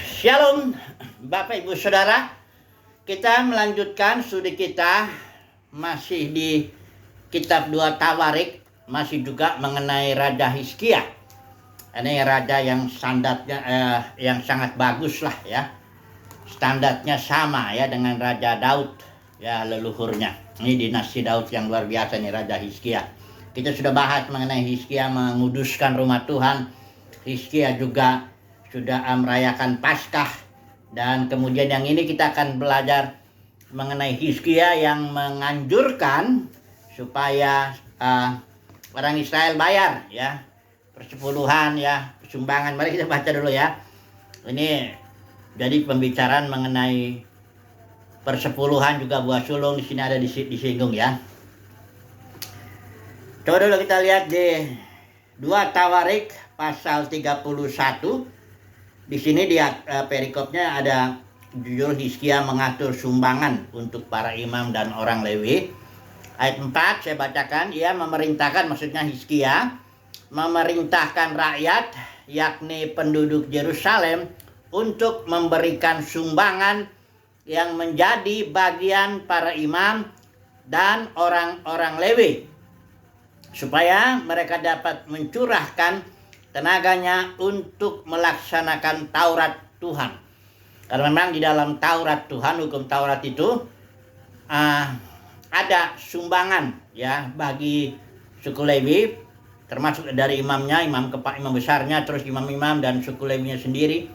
Shalom Bapak Ibu Saudara. Kita melanjutkan studi kita masih di kitab 2 Tawarik, masih juga mengenai Raja Hizkia. Ini raja yang standarnya yang sangat bagus lah ya. Standarnya sama ya dengan Raja Daud ya, leluhurnya. Ini dinasti Daud yang luar biasa nih, Raja Hizkia. Kita sudah bahas mengenai Hizkia menguduskan rumah Tuhan. Hizkia juga sudah merayakan Paskah, dan kemudian yang ini kita akan belajar mengenai Hizkia yang menganjurkan supaya orang Israel bayar ya persepuluhan ya, sumbangan. Mari kita baca dulu ya. Ini jadi pembicaraan mengenai persepuluhan, juga buah sulung di sini ada disinggung ya. Coba dulu kita lihat di 2 Tawarik pasal 31. Di sini di perikopnya ada judul Hizkia mengatur sumbangan untuk para imam dan orang Lewi. Ayat 4 saya bacakan. Ia memerintahkan, maksudnya Hizkia memerintahkan rakyat, yakni penduduk Yerusalem, untuk memberikan sumbangan yang menjadi bagian para imam dan orang-orang Lewi, supaya mereka dapat mencurahkan tenaganya untuk melaksanakan Taurat Tuhan. Karena memang di dalam Taurat Tuhan, hukum Taurat itu ada sumbangan ya bagi suku Lewi, termasuk dari imamnya, imam besarnya, terus imam-imam dan suku Lewinya sendiri.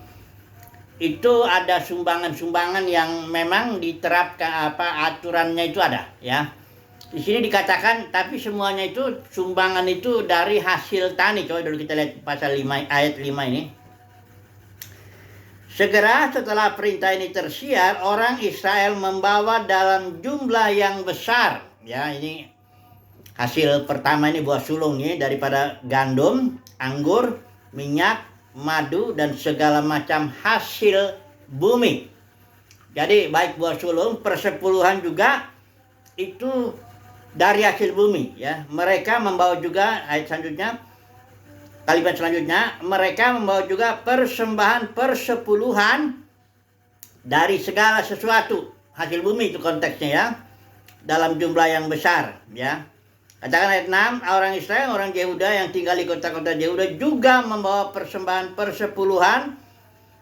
Itu ada sumbangan-sumbangan yang memang diterapkan, aturannya itu ada ya. Di sini dikatakan, tapi semuanya itu sumbangan itu dari hasil tani. Coba dulu kita lihat pasal 5 ayat 5 ini. Segera setelah perintah ini tersiar, orang Israel membawa dalam jumlah yang besar. Ya, ini hasil pertama, ini buah sulung nih, daripada gandum, anggur, minyak, madu, dan segala macam hasil bumi. Jadi baik buah sulung, persepuluhan juga itu dari hasil bumi ya. Mereka membawa juga, ayat selanjutnya, kalimat selanjutnya, mereka membawa juga persembahan persepuluhan dari segala sesuatu, hasil bumi itu konteksnya ya, dalam jumlah yang besar ya. Katakan ayat 6, orang Israel, orang Yehuda yang tinggal di kota-kota Yehuda juga membawa persembahan persepuluhan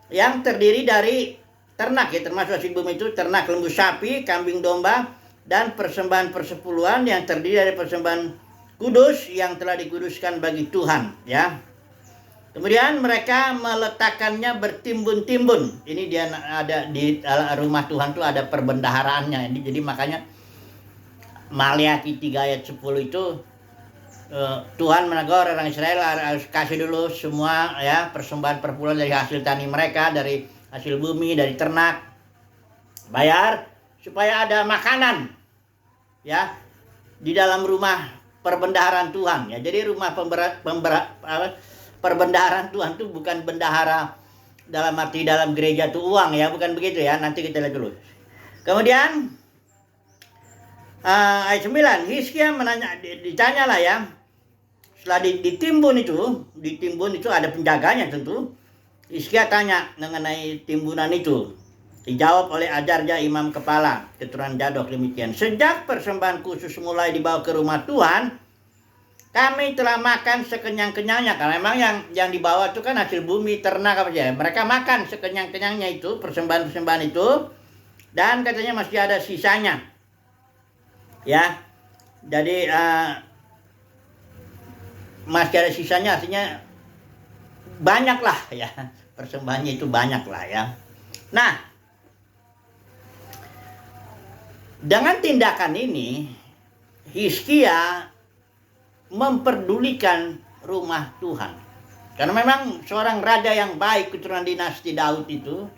yang terdiri dari ternak ya, termasuk hasil bumi itu ternak, lembu sapi, kambing domba, dan persembahan persepuluhan yang terdiri dari persembahan kudus yang telah dikuduskan bagi Tuhan ya. Kemudian mereka meletakkannya bertimbun-timbun. Ini dia ada di rumah Tuhan tuh ada perbendaharaannya. Jadi makanya Maliaki 3 ayat 10 itu Tuhan menegur orang Israel harus kasih dulu semua ya persembahan persepuluhan dari hasil tani mereka, dari hasil bumi, dari ternak. Bayar supaya ada makanan ya di dalam rumah perbendaharaan Tuhan ya. Jadi rumah perbendaharaan Tuhan itu bukan bendahara dalam arti dalam gereja itu uang ya, bukan begitu ya. Nanti kita lihat dulu. Kemudian ayat 9, Hizkia ditanya lah ya. Setelah ditimbun itu ada penjaganya tentu. Hizkia tanya mengenai timbunan itu. Dijawab oleh Ajarja imam kepala keturunan Zadok demikian. Sejak persembahan khusus mulai dibawa ke rumah Tuhan, kami telah makan sekenyang-kenyangnya. Karena memang yang dibawa itu kan hasil bumi, ternak apa saja. Mereka makan sekenyang-kenyangnya itu, persembahan-persembahan itu. Dan katanya masih ada sisanya. Ya, jadi masih ada sisanya, artinya banyak lah ya. Persembahannya itu banyak lah ya. Nah, dengan tindakan ini, Hizkia memperdulikan rumah Tuhan. Karena memang seorang raja yang baik, keturunan dinasti Daud itu,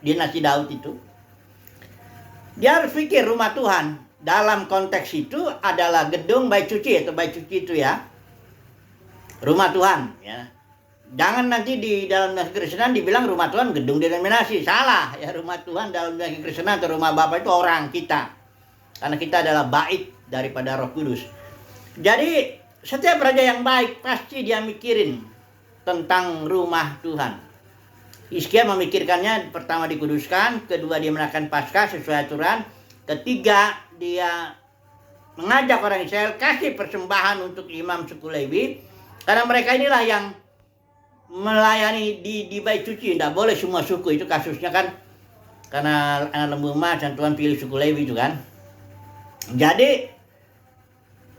dia harus pikir rumah Tuhan. Dalam konteks itu adalah gedung bait suci, atau bait suci itu ya, rumah Tuhan ya. Jangan nanti di dalam dinasti Kristenan dibilang rumah Tuhan gedung denominasi. Salah ya, rumah Tuhan dalam dinasti Kristenan atau rumah Bapa itu orang kita. Karena kita adalah bait daripada Roh Kudus. Jadi setiap raja yang baik pasti dia mikirin tentang rumah Tuhan. Hizkia memikirkannya, pertama dikuduskan, kedua dia melakukan Paskah sesuai aturan, ketiga dia mengajak orang Israel kasih persembahan untuk imam suku Lewi, karena mereka inilah yang melayani di bait suci. Tidak boleh semua suku, itu kasusnya kan karena anak lembu emas dan Tuhan pilih suku Lewi itu kan. Jadi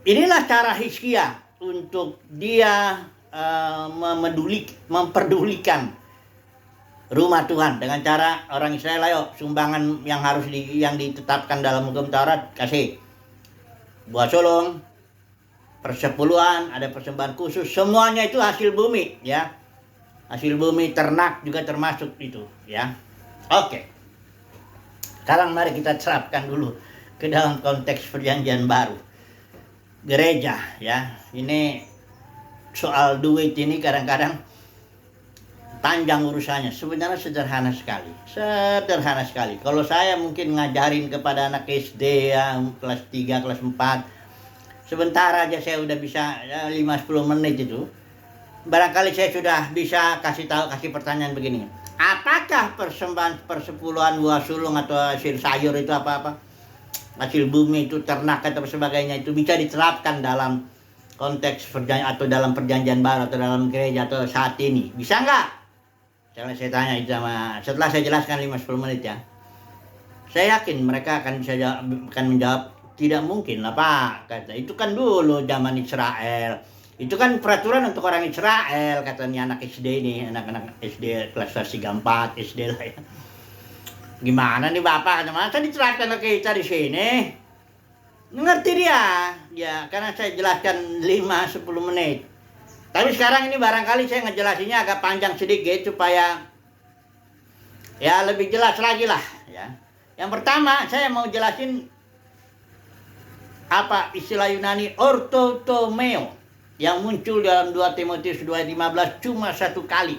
inilah cara Hizkia untuk dia memperdulikan rumah Tuhan dengan cara orang Israel, ayo sumbangan yang harus yang ditetapkan dalam hukum Taurat kasih. Buah sulung, persepuluhan, ada persembahan khusus, semuanya itu hasil bumi ya. Hasil bumi, ternak juga termasuk itu ya. Oke. Sekarang mari kita terapkan dulu ke dalam konteks perjanjian baru. Gereja ya. Ini soal duit ini kadang-kadang panjang urusannya. Sebenarnya sederhana sekali. Sederhana sekali. Kalau saya mungkin ngajarin kepada anak SD ya, kelas 3, kelas 4. Sebentar aja saya udah bisa ya, 5-10 menit itu. Barangkali saya sudah bisa kasih pertanyaan begini. Apakah persembahan persepuluhan buah sulung atau hasil sayur itu apa-apa? Hasil bumi itu, ternak atau sebagainya itu bisa diterapkan dalam konteks perjanjian atau dalam perjanjian baru atau dalam gereja atau saat ini. Bisa nggak? Saya tanya itu setelah saya jelaskan 5-10 menit ya. Saya yakin mereka akan menjawab tidak mungkin lah Pak. Kata itu kan dulu zaman Israel. Itu kan peraturan untuk orang Israel, katanya anak SD ini, anak-anak SD kelas 3, 4 SD lah ya. Gimana nih Bapak? Masa diterapkan ke kita di sini? Ngerti dia. Ya, karena saya jelaskan 5-10 menit. Tapi sekarang ini barangkali saya ngejelasinnya agak panjang sedikit supaya ya lebih jelas lagi lah ya. Yang pertama saya mau jelasin apa istilah Yunani orthotomeo yang muncul dalam 2 Timotius 2:15 cuma 1 kali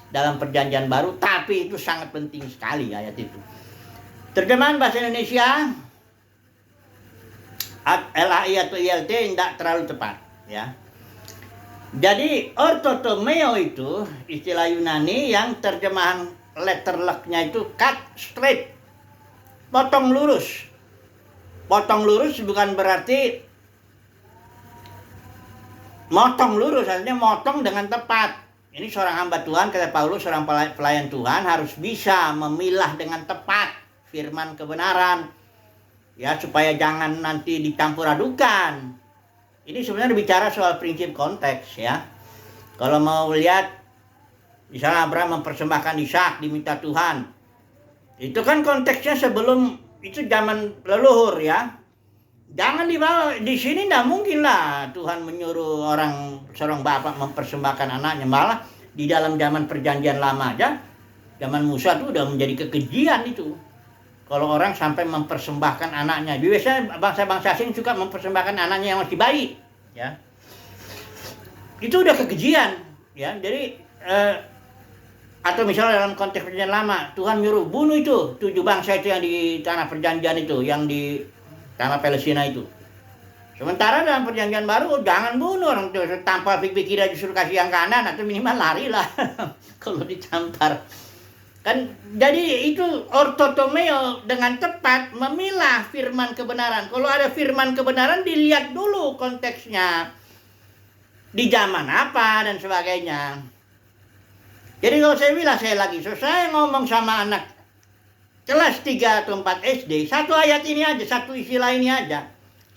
dalam perjanjian baru, tapi itu sangat penting sekali ayat itu. Terjemahan bahasa Indonesia LAI atau ILT tidak terlalu tepat ya. Jadi orthotomeo itu istilah Yunani yang terjemahan letter luck-nya itu cut straight, potong lurus. Potong lurus bukan berarti motong lurus, artinya motong dengan tepat. Ini seorang hamba Tuhan, kata Paulus, seorang pelayan Tuhan harus bisa memilah dengan tepat firman kebenaran ya, supaya jangan nanti dicampur adukan. Ini sebenarnya bicara soal prinsip konteks ya. Kalau mau lihat misalnya Abraham mempersembahkan Ishak diminta Tuhan. Itu kan konteksnya sebelum itu zaman leluhur ya. Jangan dibawa di sini, tidak mungkin lah Tuhan menyuruh seorang bapak mempersembahkan anaknya. Malah di dalam zaman perjanjian lama aja, zaman Musa itu udah menjadi kekejian itu. Kalau orang sampai mempersembahkan anaknya, biasanya bangsa-bangsa asing suka mempersembahkan anaknya yang masih bayi, ya. Itu udah kekejian, ya. Jadi atau misalnya dalam konteks perjanjian lama, Tuhan nyuruh bunuh itu 7 bangsa itu yang di tanah perjanjian itu, yang di tanah Palestina itu. Sementara dalam perjanjian baru, jangan bunuh orang itu, tampar pikir aja disuruh kasih yang kanan atau minimal lari lah kalau ditampar. Kan jadi itu orthotomeo, dengan tepat memilah firman kebenaran. Kalau ada firman kebenaran dilihat dulu konteksnya, di zaman apa dan sebagainya. Jadi kalau saya bilang saya ngomong sama anak kelas 3 atau 4 SD, satu ayat ini aja, satu istilah ini aja.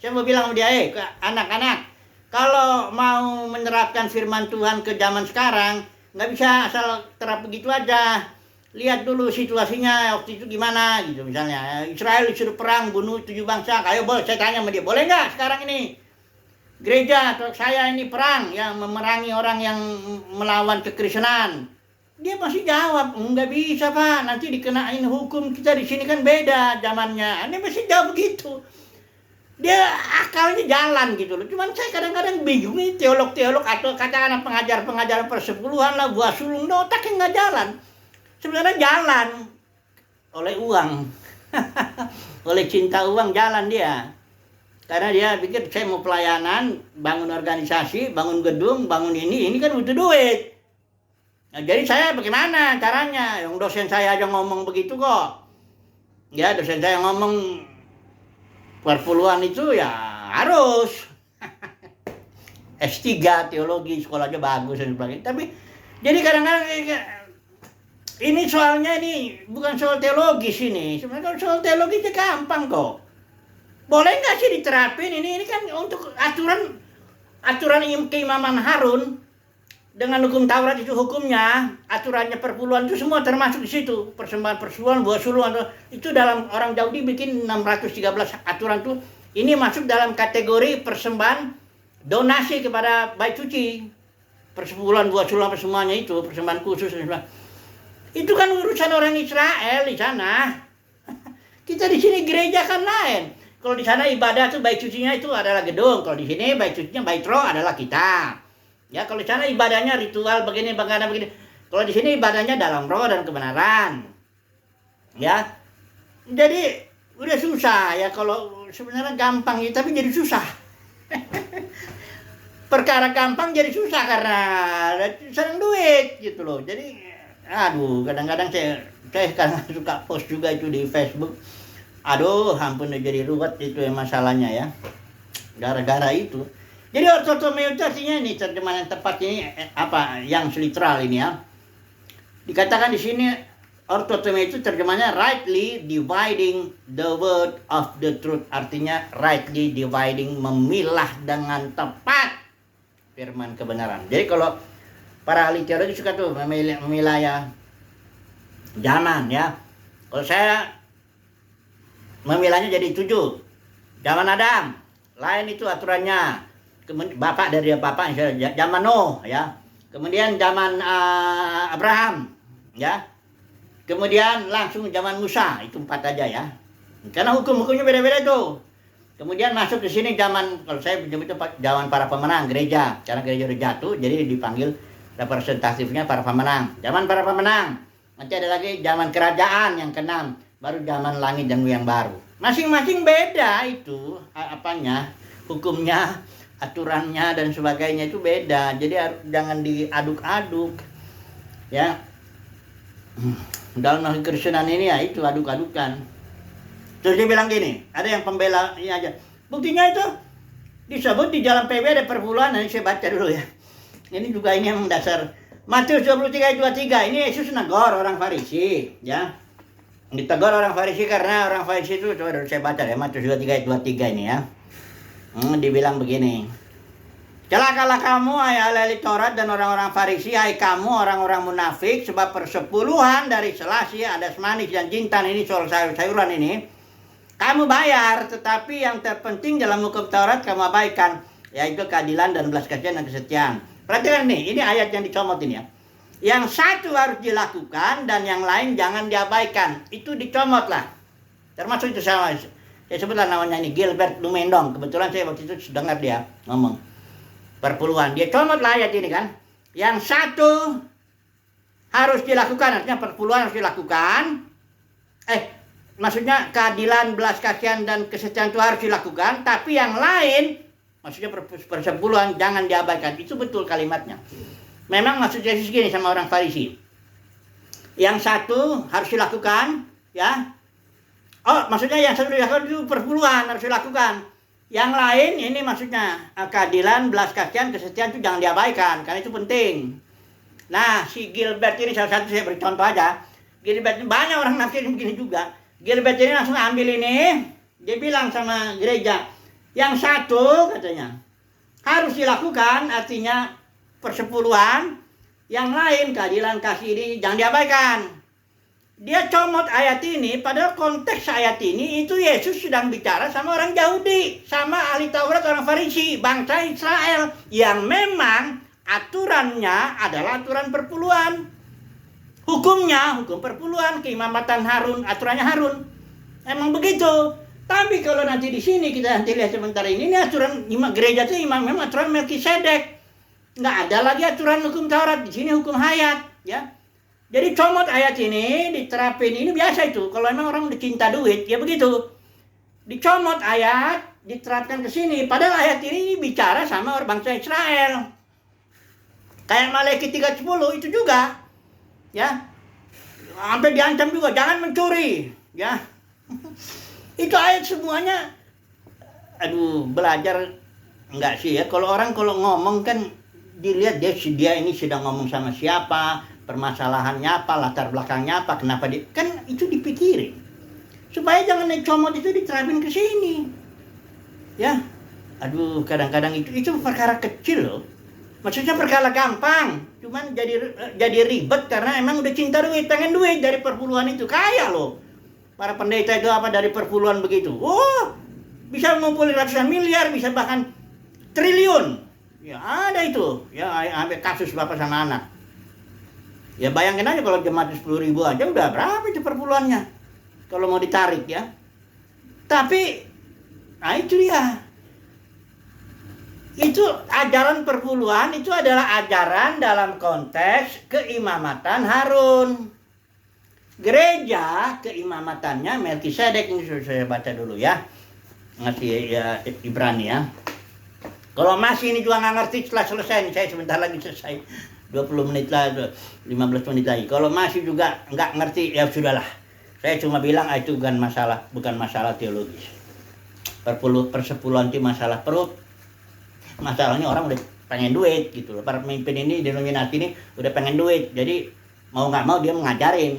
Saya mau bilang sama dia, anak-anak, kalau mau menerapkan firman Tuhan ke zaman sekarang, nggak bisa asal terap begitu aja. Lihat dulu situasinya waktu itu gimana gitu. Misalnya Israel disuruh perang, bunuh 7 bangsa. Ayo boleh, saya tanya sama dia, boleh nggak sekarang ini gereja atau saya ini perang yang memerangi orang yang melawan kekristenan? Dia pasti jawab, nggak bisa Pak, nanti dikenain hukum, kita di sini kan beda zamannya. Dia pasti jawab begitu. Dia akalnya jalan gitu loh. Cuman saya kadang-kadang bingung nih teolog-teolog atau katakanlah pengajar-pengajar persepuluhan lah, buah sulung, otaknya nggak jalan. Sebenarnya jalan oleh uang, oleh cinta uang jalan dia. Karena dia pikir saya mau pelayanan, bangun organisasi, bangun gedung, bangun ini kan butuh duit. Nah, jadi saya bagaimana caranya? Yang dosen saya aja ngomong begitu kok. Ya, dosen saya ngomong perpuluhan itu ya harus. S3 teologi, sekolahnya bagus dan sebagainya. Tapi jadi kadang-kadang ini soalnya ini bukan soal teologis ini. Sebenarnya kalau soal teologi itu gampang kok. Boleh nggak sih diterapin ini kan untuk aturan keimaman Harun dengan hukum Taurat itu hukumnya, aturannya perpuluhan itu semua termasuk di situ. Persembahan persuluhan, buah suluhan itu dalam orang Yahudi bikin 613 aturan tuh. Ini masuk dalam kategori persembahan donasi kepada bait suci. Persepuluhan, buah suluhan, semuanya itu persembahan khusus. Itu kan urusan orang Israel di sana. Kita di sini gereja kan lain. Kalau di sana ibadah tuh bait sucinya itu adalah gedung. Kalau di sini bait sucinya bait roh adalah kita. Ya, kalau di sana ibadahnya ritual begini, begini. Kalau di sini ibadahnya dalam roh dan kebenaran. Ya. Jadi udah susah ya, kalau sebenarnya gampang ya, tapi jadi susah. Perkara gampang jadi susah karena senang duit gitu loh. Jadi aduh, kadang-kadang saya kadang suka post juga itu di Facebook. Aduh, ampun jadi ruwet itu ya masalahnya ya. Gara-gara itu. Jadi ortotomeo itu artinya ini terjemahan yang tepat ini apa yang literal ini ya. Dikatakan di sini ortotomeo itu terjemahnya rightly dividing the word of the truth. Artinya rightly dividing, memilah dengan tepat firman kebenaran. Jadi kalau para ahli teologi suka tuh memilah ya zaman ya. Kalau saya memilahnya jadi 7. Zaman Adam, lain itu aturannya. Kemudian bapak dari bapak zaman Nuh ya. Kemudian zaman Abraham ya. Kemudian langsung zaman Musa, itu 4 aja ya. Karena hukum-hukumnya beda-beda tuh. Kemudian masuk ke sini zaman, kalau saya menyebut itu zaman para pemenang gereja. Karena gereja udah jatuh, jadi dipanggil representatifnya para pemenang. Zaman para pemenang. Nanti ada lagi zaman kerajaan yang ke-6, baru zaman langit dan bumi yang baru. Masing-masing beda itu apanya, hukumnya, aturannya dan sebagainya itu beda. Jadi jangan diaduk-aduk. Ya. Dalam kekristenan ini ya itu aduk-adukan. Terus dia bilang gini, ada yang pembela ini aja. Buktinya itu disebut di dalam PB ada perpuluhan, nanti saya baca dulu ya. Ini juga ini yang dasar Matius 23 ayat 23. Ini Yesus negor orang Farisi, ya. Ditegur orang Farisi karena orang Farisi itu, coba saya baca ya, Matius 23 ayat 23 ini ya. Dibilang begini. Celakalah kamu, hai ahli Taurat dan orang-orang Farisi, hai kamu orang-orang munafik, sebab persepuluhan dari selasi, adas manis dan jintan, ini soal sayur-sayuran ini, kamu bayar, tetapi yang terpenting dalam hukum Taurat kamu abaikan, yaitu keadilan dan belas kasihan dan kesetiaan. Perhatikan nih, ini ayat yang dicomot ini ya. Yang satu harus dilakukan dan yang lain jangan diabaikan. Itu dicomot lah. Termasuk itu saya sebutlah namanya ini Gilbert Lumendong. Kebetulan saya waktu itu dengar dia ngomong perpuluhan. Dia comot lah ayat ini kan. Yang satu harus dilakukan, artinya perpuluhan harus dilakukan. Maksudnya keadilan, belas kasihan dan kesetiaan itu harus dilakukan. Tapi yang lain, maksudnya persepuluhan jangan diabaikan. Itu betul kalimatnya. Memang maksud Yesus gini sama orang Farisi. Yang satu harus dilakukan, ya. Oh, maksudnya yang satu dilakukan itu perpuluhan harus dilakukan. Yang lain ini maksudnya keadilan, belas kasihan, kesetiaan itu jangan diabaikan karena itu penting. Nah, si Gilbert ini salah satu, saya beri contoh aja. Gilbert ini banyak orang nafsirin begini juga. Gilbert ini langsung ambil ini, dia bilang sama gereja, yang satu katanya harus dilakukan, artinya persepuluhan, yang lain keadilan kasih ini jangan diabaikan. Dia comot ayat ini, padahal konteks ayat ini itu Yesus sedang bicara sama orang Yahudi, sama ahli Taurat orang Farisi, bangsa Israel yang memang aturannya adalah aturan perpuluhan. Hukumnya, hukum perpuluhan, keimamatan Harun, aturannya Harun. Emang begitu. Tapi kalau nanti di sini kita nanti lihat sebentar ini aturan gereja itu memang aturan Melkisedek. Nggak ada lagi aturan hukum Taurat, di sini hukum hayat, ya. Jadi comot ayat ini, diterapin ini biasa itu. Kalau emang orang dicinta duit, ya begitu. Dicomot ayat, diterapkan ke sini. Padahal ayat ini bicara sama orang bangsa Israel. Kayak Maleakhi 3:10 itu juga, ya. Sampai diancam juga, jangan mencuri, ya. Itu ayat semuanya, aduh, belajar enggak sih ya. Kalau orang kalau ngomong kan dilihat dia ini sedang ngomong sama siapa, permasalahannya apa, latar belakangnya apa, kenapa dia, kan itu dipikirin. Supaya jangan comot itu diterapin ke sini. Ya. Aduh, kadang-kadang itu perkara kecil loh. Maksudnya perkara gampang, cuman jadi ribet karena emang udah cinta duit, pengen duit dari perpuluhan itu. Kaya loh. Para pendeta itu apa dari perpuluhan begitu. Oh, bisa ngumpulin ratusan miliar, bisa bahkan triliun. Ya ada itu. Ya ambil kasus bapak sama anak. Ya bayangin aja kalau jemaat 10.000 aja udah berapa itu perpuluhannya. Kalau mau ditarik ya. Tapi, nah itu dia. Itu ajaran perpuluhan itu adalah ajaran dalam konteks keimamatan Harun. Gereja keimamatannya Melkisedek, ini saya baca dulu ya. Ngasih ya, Ibrani ya. Kalau masih ini juga nggak ngerti setelah selesai, saya sebentar lagi selesai. 20 menit lagi, 15 menit lagi. Kalau masih juga nggak ngerti, ya sudahlah. Saya cuma bilang itu bukan masalah teologis. Persepuluhan itu masalah perut. Masalahnya orang udah pengen duit gitu loh. Para pemimpin ini, denominasi ini udah pengen duit. Jadi mau nggak mau dia mengajarin.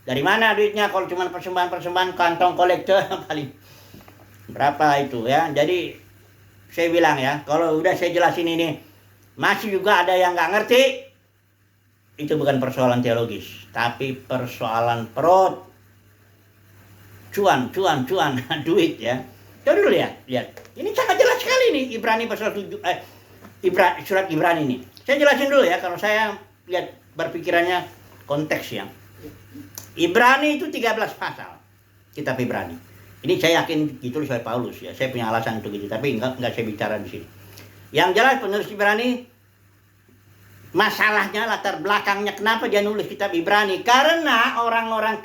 Dari mana duitnya? Kalau cuma persembahan kantong kolektor paling berapa itu ya. Jadi saya bilang ya, kalau udah saya jelasin ini masih juga ada yang nggak ngerti, itu bukan persoalan teologis, tapi persoalan perut. Cuan, duit ya. Coba dulu ya, lihat. Ini sangat jelas sekali nih, Ibrani pasal 7, surat Ibrani ini. Saya jelasin dulu ya, kalau saya lihat berpikirannya konteks ya. Ibrani itu 13 pasal, kitab Ibrani. Ini saya yakin ditulis oleh Paulus ya, saya punya alasan untuk itu, tapi enggak saya bicara di sini. Yang jelas penulis Ibrani, masalahnya latar belakangnya kenapa dia nulis kitab Ibrani, karena orang-orang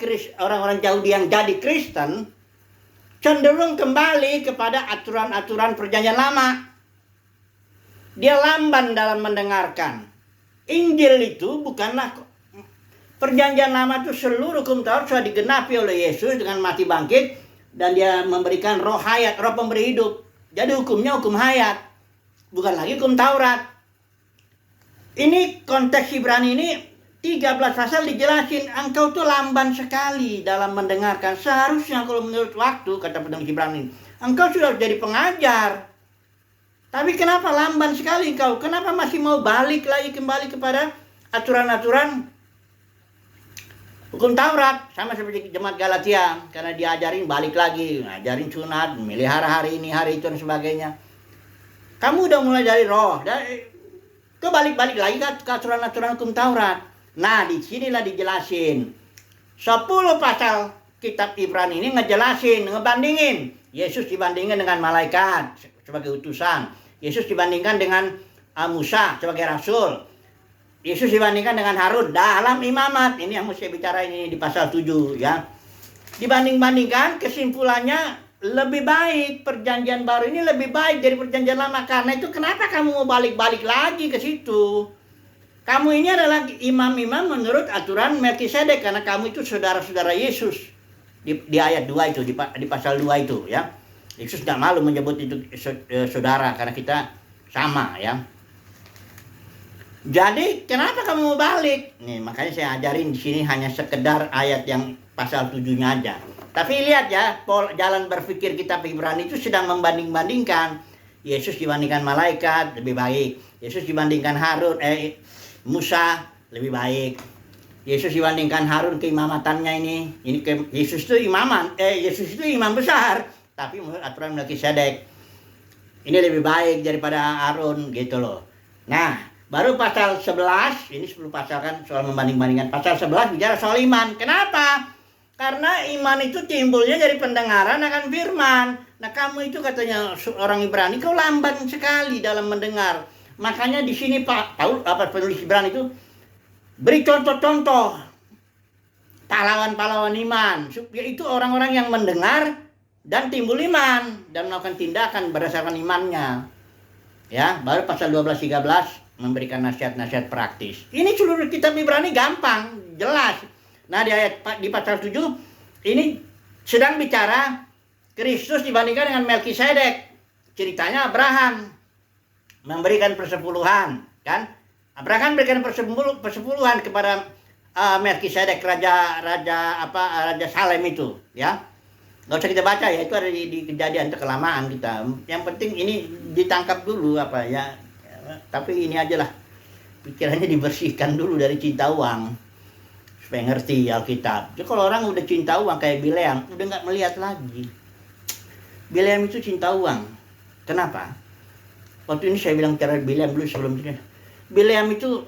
Yahudi yang jadi Kristen cenderung kembali kepada aturan-aturan perjanjian lama. Dia lamban dalam mendengarkan. Injil itu bukanlah perjanjian lama, itu seluruh hukum Taurat sudah digenapi oleh Yesus dengan mati bangkit, dan dia memberikan roh hayat, roh pemberi hidup. Jadi hukumnya hukum hayat, bukan lagi hukum Taurat. Ini konteks Ibrani ini 13 pasal dijelasin, engkau tuh lamban sekali dalam mendengarkan. Seharusnya kalau menurut waktu, kata penulis Ibrani, engkau sudah jadi pengajar. Tapi kenapa lamban sekali engkau? Kenapa masih mau balik lagi kembali kepada aturan-aturan hukum Taurat? Sama seperti jemaat Galatia, karena diajarin balik lagi, ngajarin sunat, melihara hari ini, hari itu dan sebagainya. Kamu udah mulai dari roh, balik-balik lagi ke aturan-aturan hukum Taurat. Nah, disinilah dijelasin. 10 pasal kitab Ibrani ini ngejelasin, ngebandingin. Yesus dibandingkan dengan malaikat sebagai utusan. Yesus dibandingkan dengan Musa sebagai rasul. Yesus dibandingkan dengan Harun dalam imamat. Ini yang mesti bicara ini di pasal 7 ya. Dibanding-bandingkan, kesimpulannya lebih baik, perjanjian baru ini lebih baik dari perjanjian lama. Karena itu kenapa kamu mau balik-balik lagi ke situ? Kamu ini adalah imam-imam menurut aturan Melkisedek, karena kamu itu saudara-saudara Yesus. Di ayat 2 itu, di pasal 2 itu ya. Yesus tidak malu menyebut itu saudara, karena kita sama ya. Jadi kenapa kamu mau balik? Nih, makanya saya ajarin di sini hanya sekedar ayat yang pasal 7-nya aja. Tapi lihat ya, jalan berpikir kitab Ibrani itu sedang membanding-bandingkan. Yesus dibandingkan malaikat lebih baik. Yesus dibandingkan Musa lebih baik. Yesus dibandingkan Harun keimamatannya ini. Yesus itu Yesus itu imam besar, tapi menurut aturan Melkisedek ini lebih baik daripada Harun gitu loh. Nah, baru pasal 11, ini 10 pasal kan soal membanding-bandingkan. Pasal 11 bicara soal iman. Kenapa? Karena iman itu timbulnya dari pendengaran akan firman. Nah, kamu itu katanya orang Ibrani, kau lamban sekali dalam mendengar. Makanya di sini penulis Ibrani itu beri contoh-contoh pahlawan-pahlawan iman. Yaitu orang-orang yang mendengar dan timbul iman dan melakukan tindakan berdasarkan imannya. Ya, baru pasal 12-13 memberikan nasihat-nasihat praktis. Ini seluruh kitab Ibrani gampang, jelas. Nah, di pasal 7 ini sedang bicara Kristus dibandingkan dengan Melkisedek. Ceritanya Abraham memberikan persepuluhan, kan? Abraham memberikan persepuluhan kepada Melkisedek, raja Salem itu, ya. Nggak usah kita baca ya, itu ada di Kejadian, kelamaan kita. Yang penting ini ditangkap dulu ya. Tapi ini aja lah, pikirannya dibersihkan dulu dari cinta uang supaya ngerti Alkitab. Jadi kalau orang udah cinta uang kayak Bileam, udah nggak melihat lagi. Bileam itu cinta uang. Kenapa? Waktu ini saya bilang cara Bileam dulu sebelum ini. Bileam itu,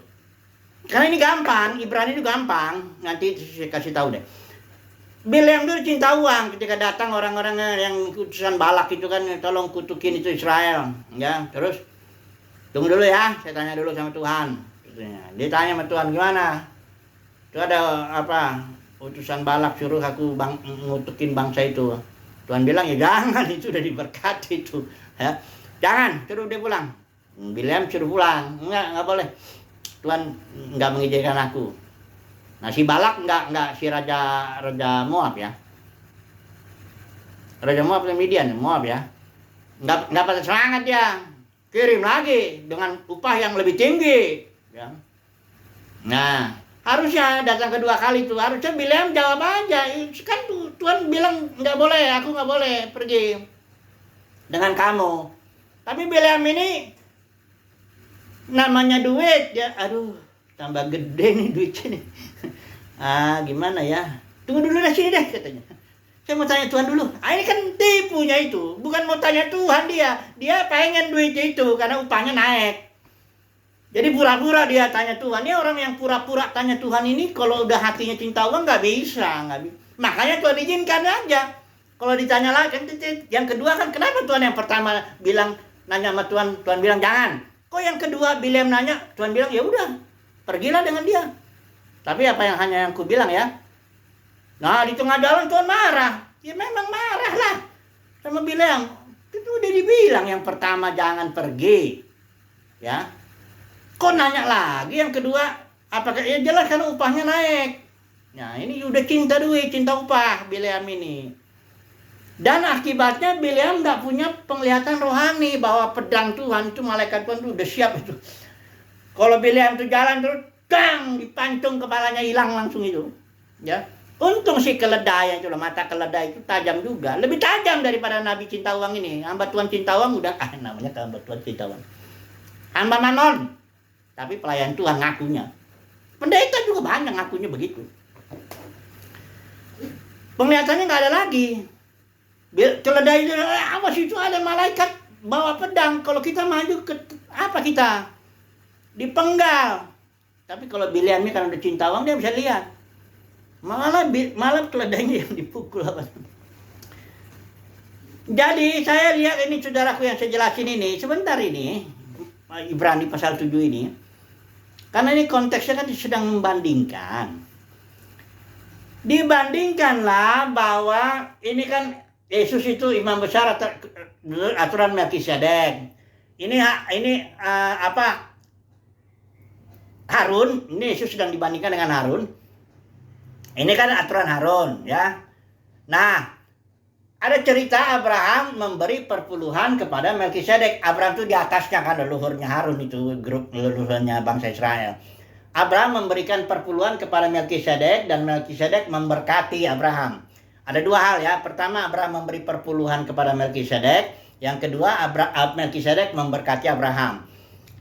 karena ini gampang, Ibrani itu gampang. Nanti saya kasih tahu deh. Bileam itu cinta uang. Ketika datang orang-orang yang utusan Balak itu kan, tolong kutukin itu Israel, ya. Terus tunggu dulu ya, saya tanya dulu sama Tuhan. Dia tanya sama Tuhan, gimana? Itu ada utusan Balak suruh aku ngutukin bangsa itu. Tuhan bilang, ya jangan, itu udah diberkati itu. Ya. Jangan, suruh dia pulang. Bileam suruh pulang. Enggak boleh. Tuhan enggak mengizinkan aku. Nah, si Balak enggak si raja Moab ya. Raja Moab dan Midian, Moab ya. Enggak pada semangat dia. Kirim lagi dengan upah yang lebih tinggi, ya. Nah, harusnya datang kedua kali itu, harusnya Bileam jawab aja. Kan Tuhan bilang nggak boleh, aku nggak boleh pergi dengan kamu. Tapi Bileam ini namanya duit ya, aduh tambah gede nih duitnya nih. Gimana ya? Tunggu dulu deh sini deh katanya. Saya mau tanya Tuhan dulu. Ini kan tipunya itu. Bukan mau tanya Tuhan dia. Dia pengen duitnya itu karena upahnya naik. Jadi pura-pura dia tanya Tuhan. Ini orang yang pura-pura tanya Tuhan ini kalau udah hatinya cinta uang nggak bisa. Makanya Tuhan izinkan aja. Kalau ditanya lagi, yang kedua kan kenapa Tuhan yang pertama bilang nanya sama Tuhan, Tuhan bilang jangan. Kok yang kedua Bileam nanya, Tuhan bilang ya udah, pergilah dengan dia. Tapi apa yang hanya yang ku bilang ya. Nah, di tengah jalan Tuhan marah. Ya memang marah lah sama Bileam. Itu udah dibilang yang pertama jangan pergi. Ya. Kok nanya lagi yang kedua? Apakah ya jelas kan upahnya naik. Nah, ini udah cinta duit, cinta upah Bileam ini. Dan akibatnya Bileam enggak punya penglihatan rohani bahwa pedang Tuhan itu, malaikat Tuhan itu udah siap itu. Kalau Bileam itu jalan terus dang dipancung kepalanya hilang langsung itu. Ya. Untung si keledai itu, mata keledai itu tajam juga. Lebih tajam daripada Nabi cinta uang ini. Hamba Tuhan cinta uang udah, namanya hamba Tuhan cinta uang. Hamba Manon. Tapi pelayan Tuhan ngakunya. Pendeta juga banyak ngakunya begitu. Penglihatannya nggak ada lagi. Keledai itu, awas itu ada malaikat bawa pedang. Kalau kita maju ke apa kita? Dipenggal. Tapi kalau Bileam ini karena udah cinta uang dia bisa lihat. Malah keledainya yang dipukul. Jadi saya lihat ini saudaraku yang saya jelasin ini sebentar ini Ibrani pasal 7 ini, karena ini konteksnya kan sedang membandingkan. Dibandingkanlah bahwa ini kan Yesus itu imam besar aturan Melkisedek. Ini Harun, ini Yesus sedang dibandingkan dengan Harun. Ini kan aturan Harun, ya. Nah, ada cerita Abraham memberi perpuluhan kepada Melkisedek. Abraham itu di atasnya kan, leluhurnya Harun itu, grup leluhurnya bangsa Israel. Abraham memberikan perpuluhan kepada Melkisedek dan Melkisedek memberkati Abraham. Ada dua hal ya. Pertama, Abraham memberi perpuluhan kepada Melkisedek. Yang kedua, Melkisedek memberkati Abraham.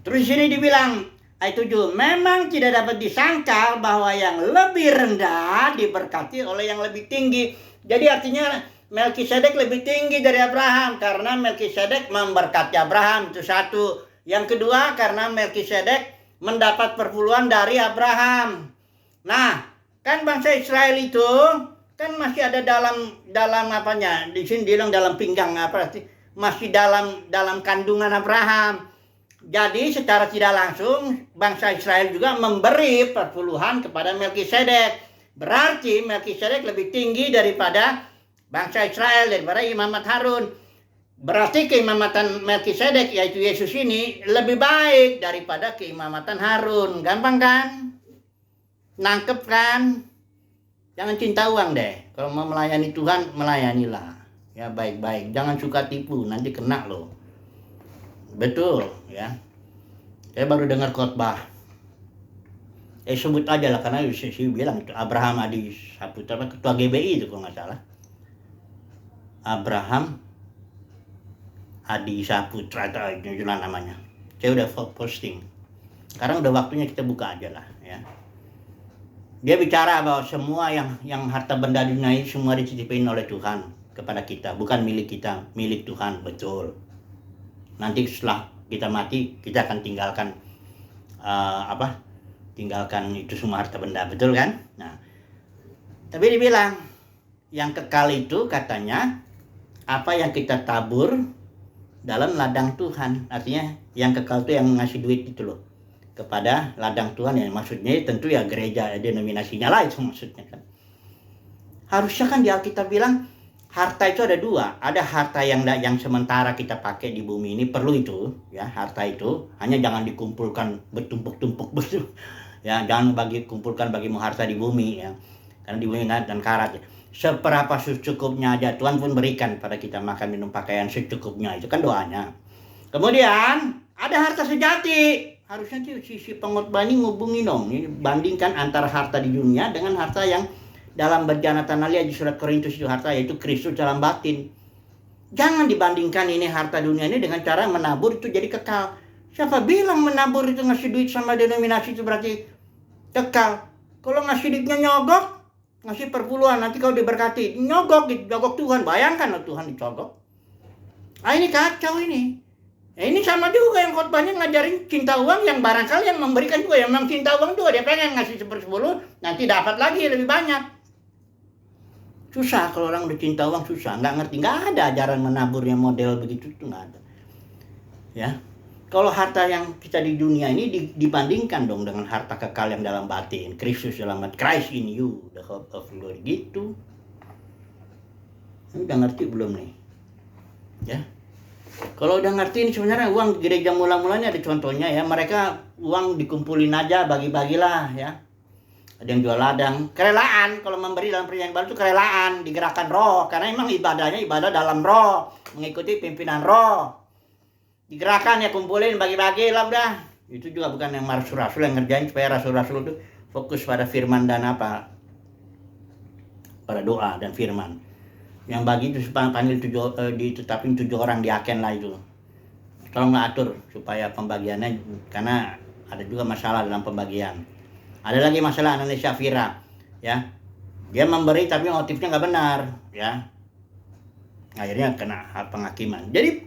Terus di sini dibilang ayat 7, memang tidak dapat disangkal bahwa yang lebih rendah diberkati oleh yang lebih tinggi. Jadi artinya Melkisedek lebih tinggi dari Abraham karena Melkisedek memberkati Abraham, itu satu. Yang kedua, karena Melkisedek mendapat perpuluhan dari Abraham. Nah, kan bangsa Israel itu kan masih ada dalam apanya? Di sini bilang dalam pinggang masih dalam kandungan Abraham. Jadi secara tidak langsung bangsa Israel juga memberi perpuluhan kepada Melkisedek. Berarti Melkisedek lebih tinggi daripada bangsa Israel, daripada imamat Harun. Berarti keimamatan Melkisedek yaitu Yesus ini lebih baik daripada keimamatan Harun. Gampang kan? Nangkep kan? Jangan cinta uang deh. Kalau mau melayani Tuhan, melayanilah. Ya baik-baik. Jangan suka tipu, nanti kena loh. Betul ya. Saya baru dengar khotbah. Sebut aja lah, karena saya bilang itu Abraham Adi Saputra, ketua GBI itu kalau nggak salah. Abraham Adi Saputra itu itulah namanya. Saya udah posting. Sekarang udah waktunya kita buka aja lah ya. Dia bicara bahwa semua yang harta benda dunia ini semua dititipin oleh Tuhan kepada kita, bukan milik kita, milik Tuhan, betul. Nanti setelah kita mati, kita akan tinggalkan tinggalkan itu semua harta benda, betul kan? Nah, tapi dibilang yang kekal itu katanya apa yang kita tabur dalam ladang Tuhan. Artinya yang kekal itu yang ngasih duit itu loh kepada ladang Tuhan, yang maksudnya tentu ya gereja, denominasinya lah itu maksudnya kan. Harusnya kan di Alkitab bilang harta itu ada dua. Ada harta yang sementara kita pakai di bumi ini, perlu itu ya, harta itu hanya jangan dikumpulkan bertumpuk-tumpuk betul. Ya, jangan kumpulkan bagimu harta di bumi ya. Karena di bumi dan karat ya. Seberapa secukupnya aja Tuhan pun berikan pada kita makan, minum, pakaian secukupnya, itu kan doanya. Kemudian ada harta sejati. Harusnya si pengkhotbah ini ngubungin dong, ini bandingkan antara harta di dunia dengan harta yang dalam berjana tanah liat di surat Korintus itu, harta yaitu Kristus dalam batin. Jangan dibandingkan ini harta dunia ini dengan cara menabur itu jadi kekal. Siapa bilang menabur itu ngasih duit sama denominasi itu berarti kekal? Kalau ngasih duitnya nyogok, ngasih perpuluhan, nanti kalau diberkati nyogok Tuhan, bayangkan loh Tuhan dicogok. Ini kacau ini. Ini sama juga yang khotbahnya ngajarin cinta uang, yang barangkali yang memberikan juga yang memang cinta uang juga, dia pengen ngasih 10, nanti dapat lagi lebih banyak. Susah kalau orang udah cinta uang, susah, nggak ngerti, nggak ada ajaran menaburnya model begitu tuh, nggak ada. Ya, kalau harta yang kita di dunia ini dibandingkan dong dengan harta kekal yang dalam batin, Kristus dalam batin, Christ in you, the hope of glory gitu. Udah ngerti belum nih? Ya. Kalau udah ngerti ini sebenarnya uang gereja mula-mulanya ada contohnya ya. Mereka uang dikumpulin aja, bagi-bagilah ya. Ada yang jual ladang, kerelaan. Kalau memberi dalam perjanjian baru itu kerelaan, digerakkan roh. Karena emang ibadahnya ibadah dalam roh, mengikuti pimpinan roh. Digerakkan ya, kumpulin, bagi-bagi lah udah. Itu juga bukan yang rasul-rasul yang ngerjain, supaya rasul-rasul itu fokus pada firman dan pada doa dan firman. Yang bagi itu panggil ditetapin 7 orang diaken lah itu. Tolonglah atur supaya pembagiannya, karena ada juga masalah dalam pembagian. Ada lagi masalah Ananias Safira ya. Dia memberi tapi motifnya nggak benar ya. Akhirnya kena penghakiman. Jadi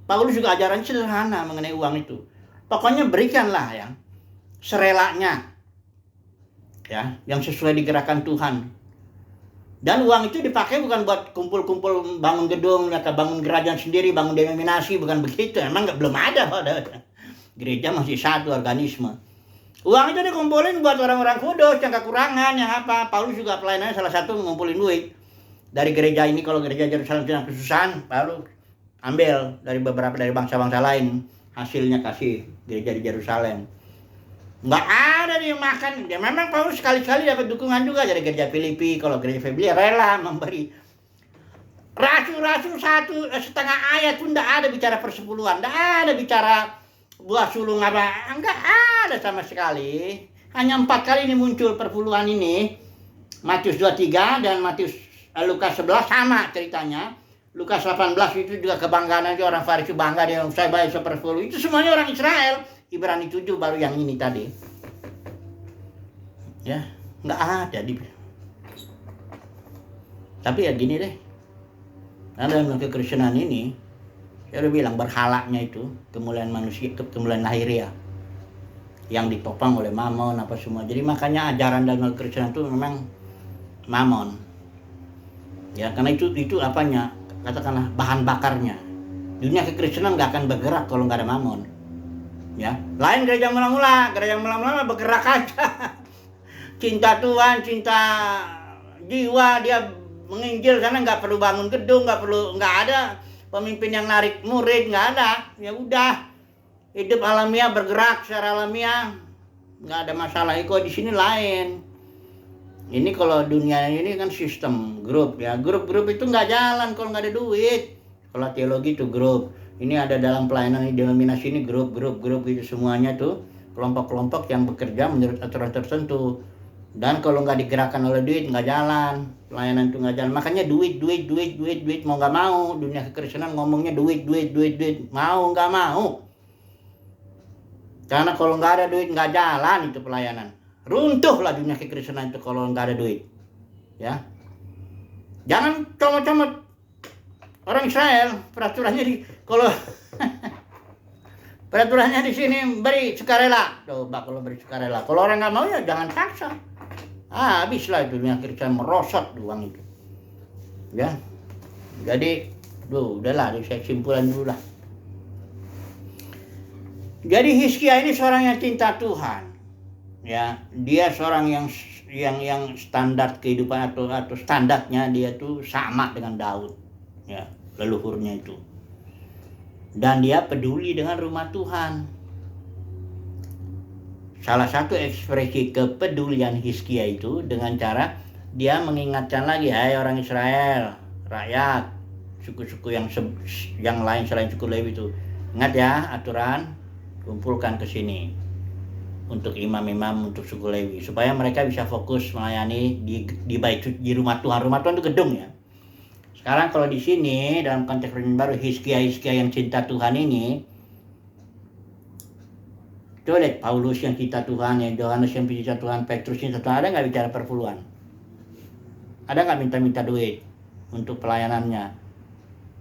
Paulus juga ajarannya sederhana mengenai uang itu. Pokoknya berikanlah ya serelanya ya, yang sesuai digerakkan Tuhan. Dan uang itu dipakai bukan buat kumpul-kumpul bangun gedung atau bangun kerajaan sendiri, bangun denominasi, bukan begitu. Emang belum ada pada gereja, masih satu organisme. Uang itu dikumpulin buat orang-orang kudus yang kekurangan, yang apa. Paulus juga pelayanannya salah satu ngumpulin duit dari gereja ini. Kalau gereja Yerusalem yang kesusahan, Paulus ambil dari beberapa dari bangsa-bangsa lain, hasilnya kasih gereja di Yerusalem. Nggak ada dia makan. Dia memang Paulus sekali-kali dapat dukungan juga dari gereja Filipi. Kalau gereja Filipi rela memberi. Rasul-rasul 1,5 ayat pun nggak ada bicara persepuluhan, nggak ada bicara buah sulung apa, nggak ada sama sekali. Hanya 4 kali ini muncul perpuluhan ini. Matius 23 dan Lukas 11 sama ceritanya. Lukas 18 itu juga kebanggaan aja, orang Farisi bangga dia, saya bayar 10. Itu semuanya orang Israel. Ibrani 7 baru yang ini tadi. Ya, nggak ada di. Tapi ya gini deh. Nah, dalam kekristenan ini, saya udah bilang berhalanya itu kemuliaan manusia, kemuliaan lahiriah yang ditopang oleh mamon apa semua. Jadi makanya ajaran dalam kekristenan itu memang mamon. Ya, karena itu apanya? Katakanlah bahan bakarnya. Dunia kekristenan nggak akan bergerak kalau nggak ada mamon. Ya, lain gereja mula-mula bergerak aja. Cinta Tuhan, cinta jiwa, dia menginjil karena nggak perlu bangun gedung, nggak ada pemimpin yang narik murid, nggak ada. Ya udah, hidup alamiah, bergerak secara alamiah, nggak ada masalah. Kok di sini lain. Ini kalau dunia ini kan sistem grup ya. Grup-grup itu nggak jalan kalau nggak ada duit. Kalau teologi itu grup. Ini ada dalam pelayanan denominasi ini grup gitu semuanya tuh. Kelompok-kelompok yang bekerja menurut aturan tertentu. Dan kalau nggak digerakkan oleh duit, nggak jalan. Pelayanan itu nggak jalan. Makanya duit. Mau nggak mau. Dunia kekristenan ngomongnya duit. Mau nggak mau. Karena kalau nggak ada duit, nggak jalan itu pelayanan. Runtuhlah dunia kekristenan itu kalau nggak ada duit. Ya. Jangan comot-comot orang Israel. Peraturannya di sini beri sukarela. Coba kalau beri sukarela. Kalau orang nggak mau ya jangan paksa. Habislah dunia Kristen merosot uang itu. Ya. Jadi, udahlah, saya simpulan dulu lah. Jadi Hizkia ini seorang yang cinta Tuhan. Ya, dia seorang yang standar kehidupan atau standarnya dia tuh sama dengan Daud. Ya, leluhurnya itu. Dan dia peduli dengan rumah Tuhan. Salah satu ekspresi kepedulian Hizkia itu dengan cara dia mengingatkan lagi, hai orang Israel, rakyat, suku-suku yang lain selain suku Lewi itu. Ingat ya aturan, kumpulkan ke sini untuk imam-imam untuk suku Lewi supaya mereka bisa fokus melayani di rumah Tuhan. Rumah Tuhan itu gedung ya. Sekarang kalau di sini dalam konteks Perjanjian Baru Hizkia yang cinta Tuhan ini, coba lihat Paulus yang cinta Tuhan, ya Yohanes yang cinta Tuhan, Petrus cinta Tuhan, ada nggak bicara perpuluhan? Ada nggak minta duit untuk pelayanannya?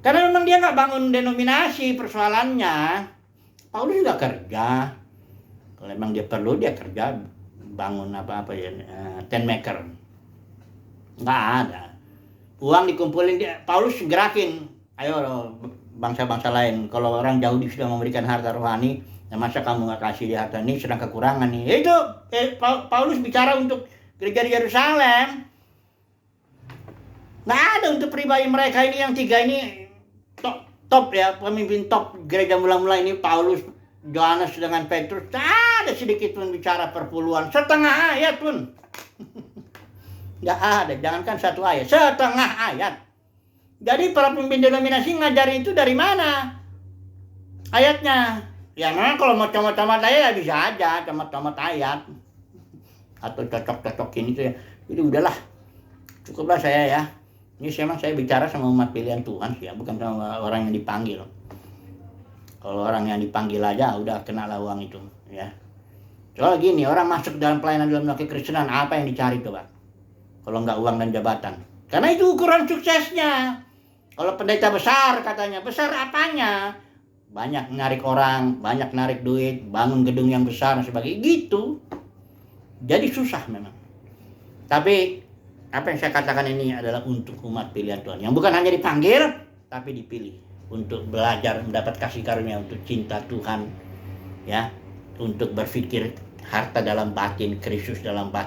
Karena memang dia nggak bangun denominasi persoalannya. Paulus juga kerja. Kalau memang dia perlu dia kerja bangun tent maker. Nggak ada. Uang dikumpulin dia, Paulus gerakin. Ayo bangsa-bangsa lain. Kalau orang Yahudi sudah memberikan harta rohani, ya masa kamu nggak kasih dia harta ini, sedang kekurangan nih. Itu Paulus bicara untuk gereja di Yerusalem. Nggak ada untuk pribadi mereka ini yang tiga ini top ya, pemimpin top gereja mula-mula ini Paulus, Yohanes dengan Petrus. Tak ada sedikit pun bicara perpuluhan, setengah ayat pun. Nggak ada, jangankan satu ayat, setengah ayat. Jadi para pemimpin denominasi ngajarin itu dari mana ayatnya? Ya memang kalau mau comot-comot ayat ya bisa aja, comot-comot ayat atau cocok-cocokin itu ya. Jadi udahlah, cukuplah saya ya. Ini memang saya bicara sama umat pilihan Tuhan sih ya, bukan sama orang yang dipanggil. Kalau orang yang dipanggil aja udah kenalah uang itu ya. Soalnya gini, orang masuk dalam pelayanan dalam kekristenan, apa yang dicari coba? Kalau nggak uang dan jabatan. Karena itu ukuran suksesnya. Kalau pendeta besar katanya, besar apanya? Banyak narik orang, banyak narik duit, bangun gedung yang besar dan sebagainya gitu. Jadi susah memang. Tapi apa yang saya katakan ini adalah untuk umat pilihan Tuhan. Yang bukan hanya dipanggil, tapi dipilih. Untuk belajar, mendapat kasih karunia, untuk cinta Tuhan. Ya, untuk berpikir harta dalam batin, Kristus dalam batin.